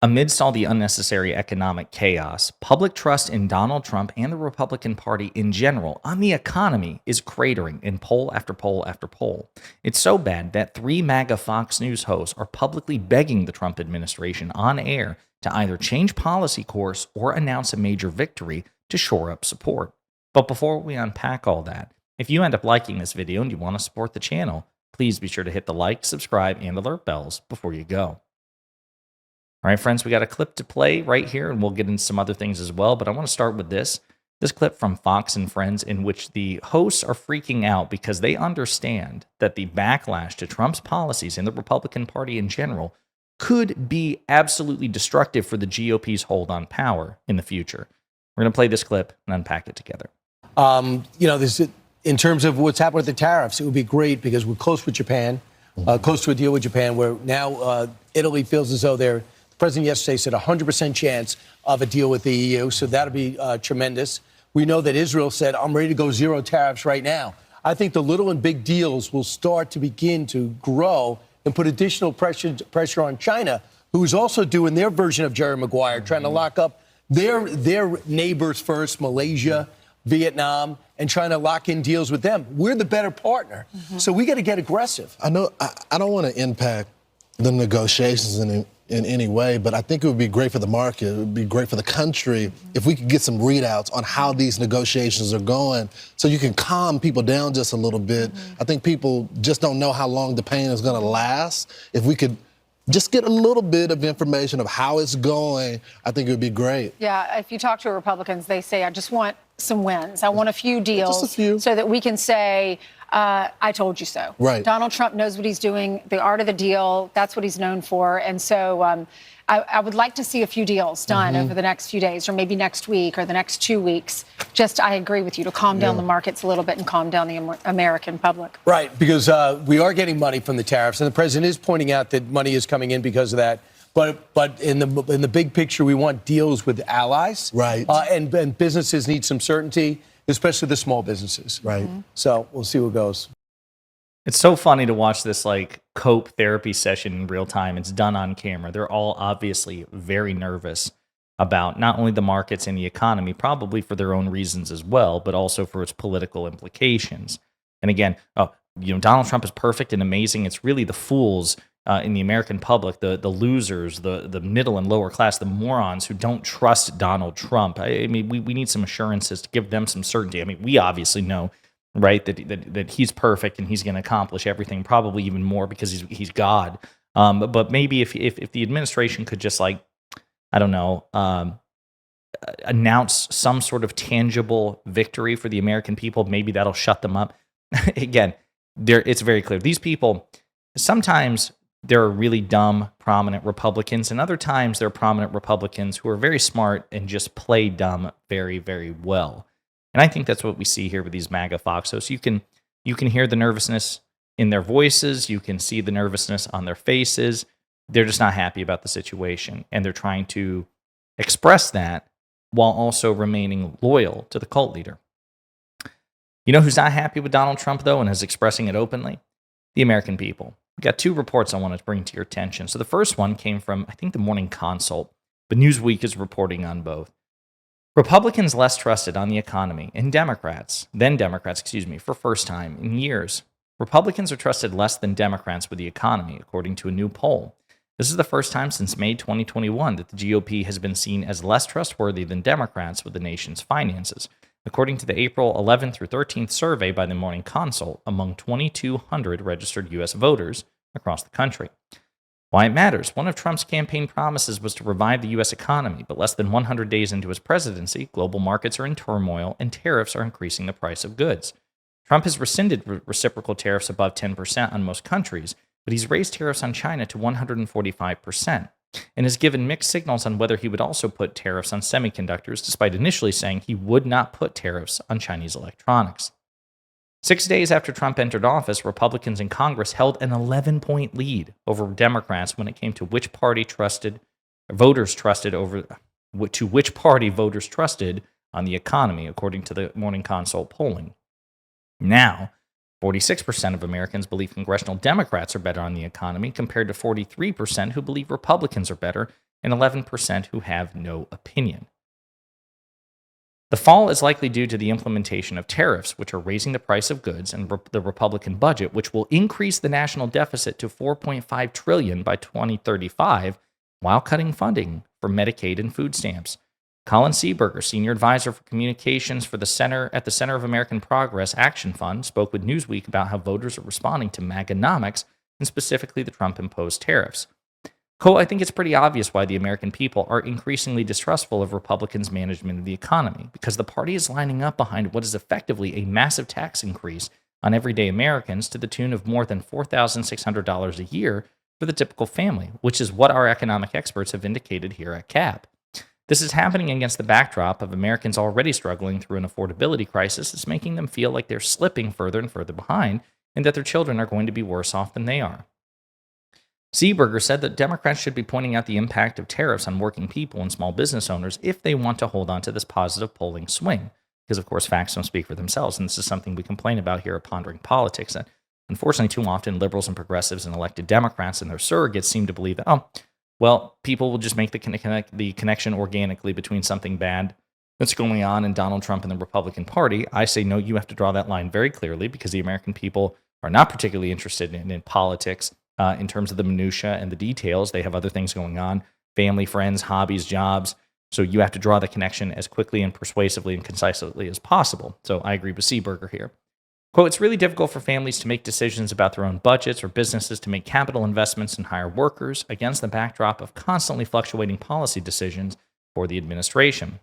Amidst all the unnecessary economic chaos, public trust in Donald Trump and the Republican Party in general on the economy is cratering in poll after poll after poll. It's so bad that three MAGA Fox News hosts are publicly begging the Trump administration on air to either change policy course or announce a major victory to shore up support. But before we unpack all that, if you end up liking this video and you want to support the channel, please be sure to hit the like, subscribe, and alert bells before you go. All right, friends, we got a clip to play right here, and we'll get into some other things as well. But I want to start with this clip from Fox and Friends, in which the hosts are freaking out because they understand that the backlash to Trump's policies and the Republican Party in general could be absolutely destructive for the GOP's hold on power in the future. We're going to play this clip and unpack it together. In terms of what's happened with the tariffs, it would be great because we're close with Japan, close to a deal with Japan, where now Italy feels as though the president yesterday said 100% chance of a deal with the EU, so that'll be tremendous. We know that Israel said, I'm ready to go zero tariffs right now. I think the little and big deals will start to begin to grow and put additional pressure on China, who's also doing their version of Jerry Maguire, trying to lock up their neighbors first, Malaysia, Vietnam, and trying to lock in deals with them. We're the better partner, so we got to get aggressive. I know I don't want to impact the negotiations in any way, but I think it would be great for the market. It would be great for the country if we could get some readouts on how these negotiations are going so you can calm people down just a little bit. I think people just don't know how long the pain is going to last. If we could just get a little bit of information of how it's going, I think it would be great. Yeah, if you talk to Republicans, they say, I just want some wins. I want a few deals Just a few. so that we can say, I told you so. Right. Donald Trump knows what he's doing, the art of the deal. That's what he's known for. And so I would like to see a few deals done over the next few days, or maybe next week or the next 2 weeks. I agree with you, to calm down the markets a little bit and calm down the American public. Right, because we are getting money from the tariffs, and the president is pointing out that money is coming in because of that. But in the big picture, we want deals with allies. Right. And businesses need some certainty, especially the small businesses. Right. So we'll see what goes. It's so funny to watch this cope therapy session in real time. It's done on camera. They're all obviously very nervous about not only the markets and the economy, probably for their own reasons as well, but also for its political implications. And again, Donald Trump is perfect and amazing. It's really the fools in the American public, the losers, the middle and lower class, the morons who don't trust Donald Trump. I mean, we need some assurances to give them some certainty. I mean, we obviously know, right, that he's perfect and he's going to accomplish everything, probably even more because he's God. But maybe if the administration could just announce some sort of tangible victory for the American people, maybe that'll shut them up. Again, it's very clear. These people, sometimes there are really dumb, prominent Republicans, and other times there are prominent Republicans who are very smart and just play dumb very, very well. And I think that's what we see here with these MAGA Fox hosts. You can hear the nervousness in their voices. You can see the nervousness on their faces. They're just not happy about the situation, and they're trying to express that while also remaining loyal to the cult leader. You know who's not happy with Donald Trump, though, and is expressing it openly? The American people. We got two reports I wanted to bring to your attention. So the first one came from, I think, the Morning Consult, but Newsweek is reporting on both. Republicans less trusted on the economy, and Democrats, for first time in years. Republicans are trusted less than Democrats with the economy, according to a new poll. This is the first time since May 2021 that the GOP has been seen as less trustworthy than Democrats with the nation's finances, according to the April 11th through 13th survey by the Morning Consult among 2,200 registered U.S. voters across the country. Why it matters. One of Trump's campaign promises was to revive the U.S. economy, but less than 100 days into his presidency, global markets are in turmoil and tariffs are increasing the price of goods. Trump has rescinded reciprocal tariffs above 10% on most countries, but he's raised tariffs on China to 145%. And has given mixed signals on whether he would also put tariffs on semiconductors, despite initially saying he would not put tariffs on Chinese electronics. 6 days after Trump entered office, Republicans in Congress held an 11-point lead over Democrats when it came to which party voters trusted on the economy, according to the Morning Consult polling. Now, 46% of Americans believe congressional Democrats are better on the economy, compared to 43% who believe Republicans are better, and 11% who have no opinion. The fall is likely due to the implementation of tariffs, which are raising the price of goods, and the Republican budget, which will increase the national deficit to $4.5 trillion by 2035, while cutting funding for Medicaid and food stamps. Colin Seeberger, senior advisor for communications for the Center of American Progress Action Fund, spoke with Newsweek about how voters are responding to MAGAnomics and specifically the Trump-imposed tariffs. Quote, I think it's pretty obvious why the American people are increasingly distrustful of Republicans' management of the economy, because the party is lining up behind what is effectively a massive tax increase on everyday Americans to the tune of more than $4,600 a year for the typical family, which is what our economic experts have indicated here at CAP. This is happening against the backdrop of Americans already struggling through an affordability crisis. It's making them feel like they're slipping further and further behind and that their children are going to be worse off than they are. Seeberger said that Democrats should be pointing out the impact of tariffs on working people and small business owners if they want to hold on to this positive polling swing. Because, of course, facts don't speak for themselves, and this is something we complain about here at Pondering Politics. That unfortunately, too often, liberals and progressives and elected Democrats and their surrogates seem to believe that, people will just make the connection organically between something bad that's going on in Donald Trump and the Republican Party. I say, no, you have to draw that line very clearly because the American people are not particularly interested in politics. In terms of the minutia and the details, they have other things going on, family, friends, hobbies, jobs. So you have to draw the connection as quickly and persuasively and concisely as possible. So I agree with Seeberger here. Quote, it's really difficult for families to make decisions about their own budgets or businesses to make capital investments and hire workers against the backdrop of constantly fluctuating policy decisions for the administration.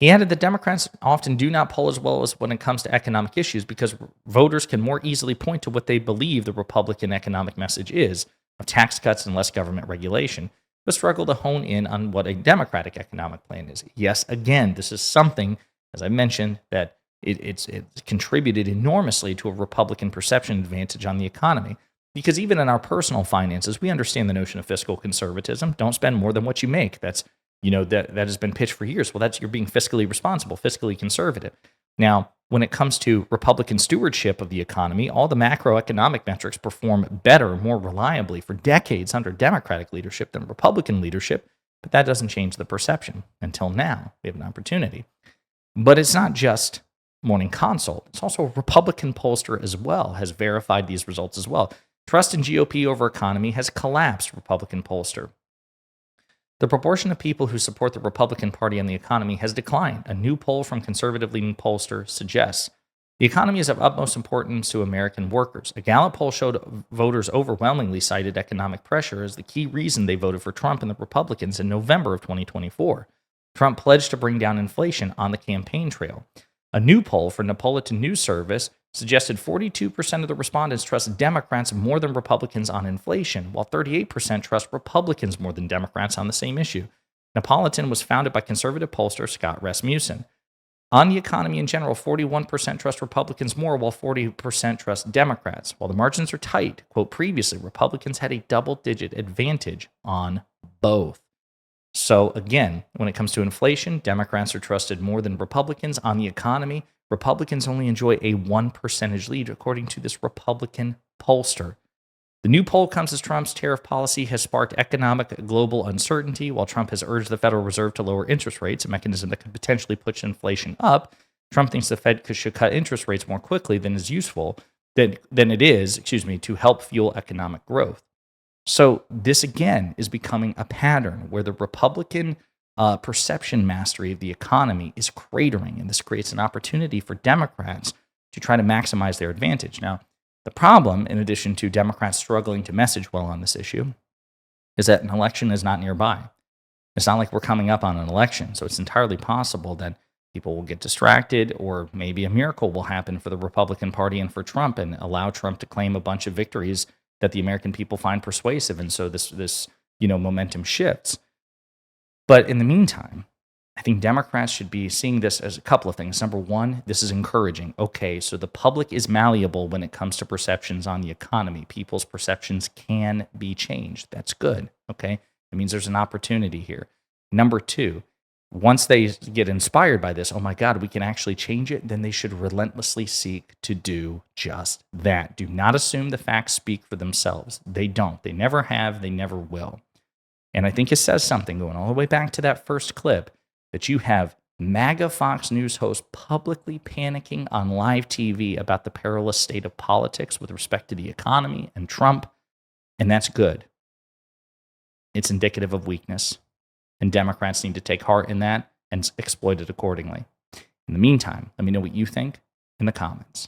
He added that Democrats often do not poll as well as when it comes to economic issues because voters can more easily point to what they believe the Republican economic message is of tax cuts and less government regulation, but struggle to hone in on what a Democratic economic plan is. Yes, again, this is something, as I mentioned, that it's contributed enormously to a Republican perception advantage on the economy. Because even in our personal finances, we understand the notion of fiscal conservatism. Don't spend more than what you make. That's that has been pitched for years. Well, you're being fiscally responsible, fiscally conservative. Now, when it comes to Republican stewardship of the economy, all the macroeconomic metrics perform better, more reliably for decades under Democratic leadership than Republican leadership, but that doesn't change the perception. Until now, we have an opportunity. But it's not just Morning Consult. It's also a Republican pollster as well, has verified these results as well. Trust in GOP over economy has collapsed, Republican pollster. The proportion of people who support the Republican Party on the economy has declined. A new poll from conservative-leaning pollster suggests the economy is of utmost importance to American workers. A Gallup poll showed voters overwhelmingly cited economic pressure as the key reason they voted for Trump and the Republicans in November of 2024. Trump pledged to bring down inflation on the campaign trail. A new poll for Napolitan News Service suggested 42% of the respondents trust Democrats more than Republicans on inflation, while 38% trust Republicans more than Democrats on the same issue. Napolitan was founded by conservative pollster Scott Rasmussen. On the economy in general, 41% trust Republicans more, while 40% trust Democrats. While the margins are tight, quote, previously, Republicans had a double-digit advantage on both. So again, when it comes to inflation, Democrats are trusted more than Republicans. On the economy, Republicans only enjoy a 1% lead, according to this Republican pollster. The new poll comes as Trump's tariff policy has sparked economic global uncertainty. While Trump has urged the Federal Reserve to lower interest rates, a mechanism that could potentially push inflation up, Trump thinks the Fed should cut interest rates more quickly than it is to help fuel economic growth. So this, again, is becoming a pattern where the Republican perception mastery of the economy is cratering, and this creates an opportunity for Democrats to try to maximize their advantage. Now, the problem, in addition to Democrats struggling to message well on this issue, is that an election is not nearby. It's not like we're coming up on an election, so it's entirely possible that people will get distracted, or maybe a miracle will happen for the Republican Party and for Trump and allow Trump to claim a bunch of victories that the American people find persuasive, and so this momentum shifts. But in the meantime, I think Democrats should be seeing this as a couple of things. Number one, this is encouraging. Okay, so the public is malleable when it comes to perceptions on the economy. People's perceptions can be changed. That's good. Okay, it means there's an opportunity here. Number two, once they get inspired by this, oh my God, we can actually change it, then they should relentlessly seek to do just that. Do not assume the facts speak for themselves. They don't. They never have. They never will. And I think it says something going all the way back to that first clip that you have MAGA Fox News host publicly panicking on live TV about the perilous state of politics with respect to the economy and Trump. And that's good. It's indicative of weakness. And Democrats need to take heart in that and exploit it accordingly. In the meantime, let me know what you think in the comments.